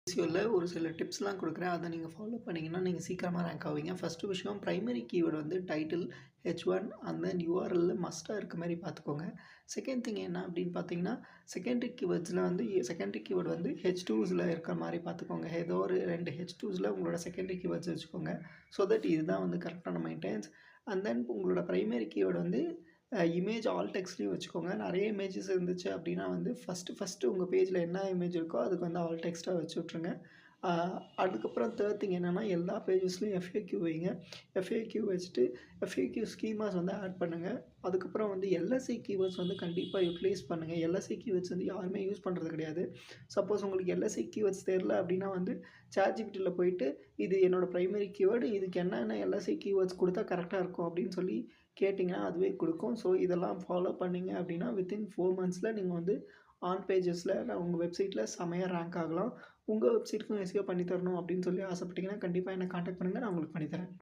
எஸ்இஓல ஒரு சில டிப்ஸ்லாம் குடுக்குறேன். அத நீங்க ஃபாலோ பண்ணீங்கன்னா, நீங்க சீக்கிரமா ரேங்க் ஆவீங்க. ஃபர்ஸ்ட்டு விஷயம் பிரைமரி கீவேர்ட் வந்து title, H1 and then URL மஸ்ட்டா இருக்க மாரி பார்த்துக்கோங்க. செகண்ட் திங் என்ன அப்படின்னு பார்த்தீங்கன்னா, செகண்டரி கீவேர்ட்ஸ்ல வந்து செகண்டரி கீவேர்ட் வந்து H2ஸ்ல இருக்கிற மாரி பார்த்துக்கோங்க. ஏதோ ஒரு 2 H2ஸ்ல உங்களோட செகண்டரி கீவேர்ட்ஸ் வச்சுக்கோங்க. ஸோ தட் இதுதான் வந்து கரெக்ட்டான மெயின்டெனன்ஸ். அண்ட் தென் உங்களோட பிரைமரி கீவேர்ட் வந்து இமேஜ் ஆல் டெக்ஸ்ட்லயும் வச்சுக்கோங்க. நெறைய இமேஜஸ் இருந்துச்சு அப்டின்னா வந்து ஃபர்ஸ்ட்டு உங்க பேஜ்ல என்ன இமேஜ் இருக்கோ அதுக்கு வந்து ஆல் டெக்ஸ்ட்டா வச்சு விட்ருங்க. அ அதுக்கப்புறம் தேர்ட் திங் என்னன்னா, எல்லா பேஜஸ்லயும் FAQ வைங்க. FAQ வச்சுட்டு FAQ ஸ்கீமாஸ் வந்து ஆட் பண்ணுங்க. அதுக்கப்புறம் வந்து LSI கீவேர்ட்ஸ் வந்து கண்டிப்பா யுட்டிலைஸ் பண்ணுங்க. LSI கீவேர்ட்ஸ் வந்து யாருமே யூஸ் பண்றது கிடையாது. சப்போஸ் உங்களுக்கு LSI கீவேர்ட்ஸ் தெரியல அப்டின்னா வந்து ChatGPTல போயிட்டு, இது என்னோட பிரைமரி கீவேர்ட். இதுக்கு என்னென்ன LSI கீவேர்ட்ஸ் குடுத்தா கரெக்ட்டா இருக்கும் அப்டின்னு சொல்லி கேட்டீங்கன்னா, அதுவே குடுக்கும். ஸோ இதெல்லாம் ஃபாலோ பண்ணீங்க அப்டின்னா, வித்தின் 4 மந்த்ஸ்ல நீங்க வந்து ஆன் பேஜஸ்ல உங்க வெப்சைட்ல செமையா ரேங்க் ஆகலாம். உங்க வெப்சைட்க்கும் எஸ்இஓ பண்ணி தரணும் அப்டின்னு சொல்லி ஆசைப்பட்டீங்கன்னா, கண்டிப்பா என்ன கான்டாக்ட் பண்ணுங்க. நான் உங்களுக்கு பண்ணி தரேன்.